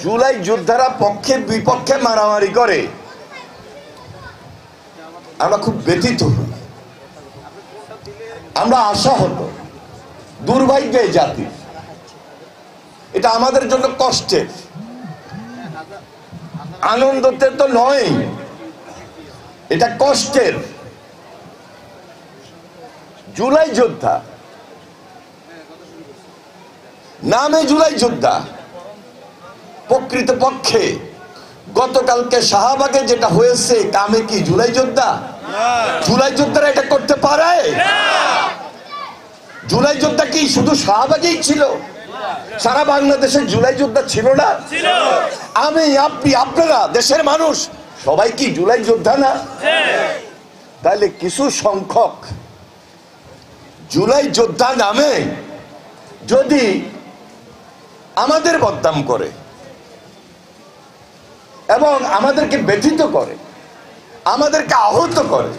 জুলাই যোদ্ধারা পক্ষে বিপক্ষে মারামারি করে, আমরা খুব ব্যথিত হই, আমরা আশাহত। দুর্ভাগ্য এই জাতি, এটা আমাদের জন্য কষ্টের, আনন্দতে তো নয়, এটা কষ্টের। জুলাই যোদ্ধা নামে জুলাই যোদ্ধা, প্রকৃতপক্ষে গতকালকে শাহবাগে যেটা হয়েছে কামে কি জুলাই যোদ্ধা? জুলাই যোদ্ধারা এটা করতে পারে? জুলাই যোদ্ধা কি শুধু শাহবাগেই ছিল? সারা বাংলাদেশের জুলাই যোদ্ধা ছিল না? আমি, আপনি, আপনারা, দেশের মানুষ সবাই কি জুলাই যোদ্ধা না? তাহলে কিছু সংখ্যক জুলাই যোদ্ধা নামে যদি আমাদের বদনাম করে এবং আমাদেরকে ব্যথিত করে, আমাদেরকে আহত করে,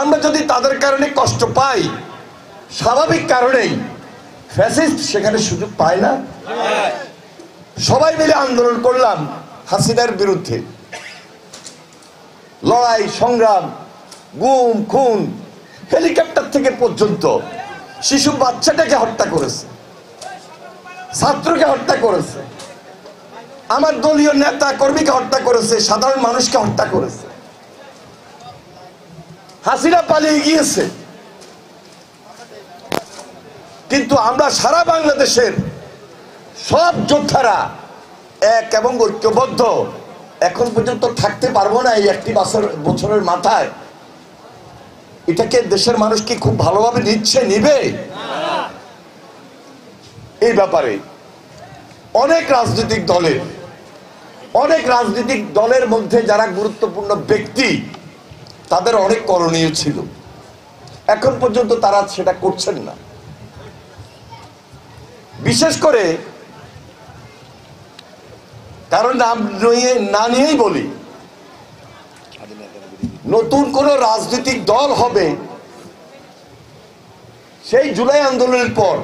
আমরা যদি তাদের কারণে কষ্ট পাই, স্বাভাবিক কারণেই ফ্যাসিস্ট সেখানে সুযোগ পায় না। সবাই মিলে আন্দোলন করলাম হাসিনার বিরুদ্ধে, লড়াই সংগ্রাম, গুম খুন, হেলিকপ্টার থেকে পর্যন্ত শিশু বাচ্চাটাকে হত্যা করেছে, ছাত্রকে হত্যা করেছে, আমার দলীয় নেতা কর্মীকে হত্যা করেছে, সাধারণ মানুষকে হত্যা করেছে। হাসিনা পালিয়ে গিয়েছে, কিন্তু আমরা সারা বাংলাদেশের সব যোদ্ধারা এক এবং ঐক্যবদ্ধ এখন পর্যন্ত থাকতে পারবো না। এই একটি বছরের মাথায় এটাকে দেশের মানুষ কি খুব ভালোভাবে নিবে? এই ব্যাপারে অনেক রাজনৈতিক দলের মধ্যে যারা গুরুত্বপূর্ণ ব্যক্তি, তাদের অনেক করণীয় ছিল, এখন পর্যন্ত তারা সেটা করছেন না। বিশেষ করে কারণ নাম না নিয়েই বলি, নতুন কোন রাজনৈতিক দল হবে সেই জুলাই আন্দোলনের পর,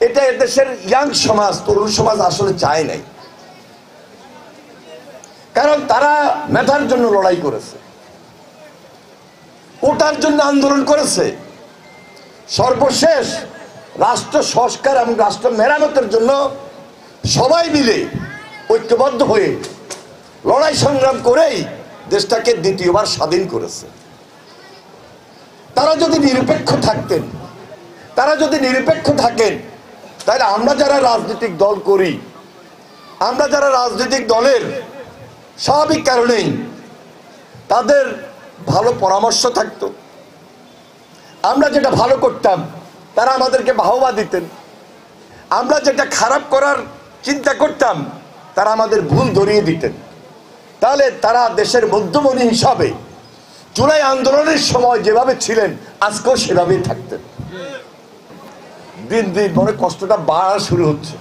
এটা দেশের ইয়াং সমাজ, তরুণ সমাজ আসলে চায় নাই। কারণ তারা মেধার জন্য লড়াই করেছে, কোটার জন্য আন্দোলন করেছে, সর্বশেষ রাষ্ট্র সংস্কার এবং রাষ্ট্র মেরামতের জন্য সবাই মিলে ঐক্যবদ্ধ হয়ে লড়াই সংগ্রাম করেই দেশটাকে দ্বিতীয়বার স্বাধীন করেছে। তারা যদি নিরপেক্ষ থাকেন, তাহলে আমরা যারা রাজনৈতিক দল করি, আমরা যারা রাজনৈতিক দলের স্বাভাবিক কারণেই তাদের ভালো পরামর্শ থাকতো, আমরা যেটা ভালো করতাম তারা আমাদেরকে বাহবা দিতেন, আমরা যেটা খারাপ করার চিন্তা করতাম তারা আমাদের ভুল ধরিয়ে দিতেন। তাহলে তারা দেশের মধ্যমণি হিসাবে জুলাই আন্দোলনের সময় যেভাবে ছিলেন আজকেও সেভাবেই থাকতেন। দিন দিন মনে কষ্টটা বাড়া শুরু হচ্ছে,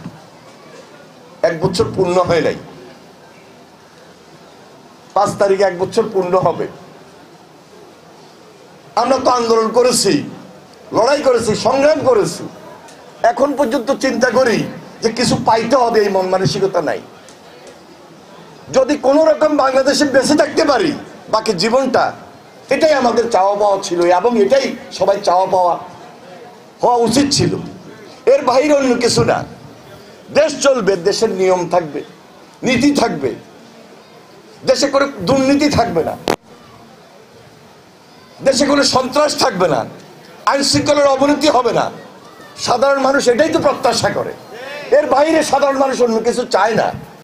1 বছর পূর্ণ হয় নাই, 5 তারিখে 1 বছর পূর্ণ হবে। আমরা তো আন্দোলন করেছি, লড়াই করেছি, সংগ্রাম করেছি, এখন পর্যন্ত চিন্তা করি যে কিছু পাইতে হবে এই মন মানসিকতা নাই। যদি কোন রকম বাংলাদেশে বেঁচে থাকতে পারি বাকি জীবনটা, এটাই আমাদের চাওয়া পাওয়া ছিল এবং এটাই সবাই চাওয়া পাওয়া হওয়া উচিত ছিল, এর বাইরে অন্য কিছু না। দেশ চলবে, দেশের নিয়ম থাকবে, নীতি থাকবে, দেশে কোনো দুর্নীতি থাকবে না, দেশে কোনো সন্ত্রাস থাকবে না, আইন শৃঙ্খলার অবনতি হবে না। সাধারণ মানুষ এটাই তো প্রত্যাশা করে, এর বাইরে সাধারণ মানুষ অন্য কিছু চায় না।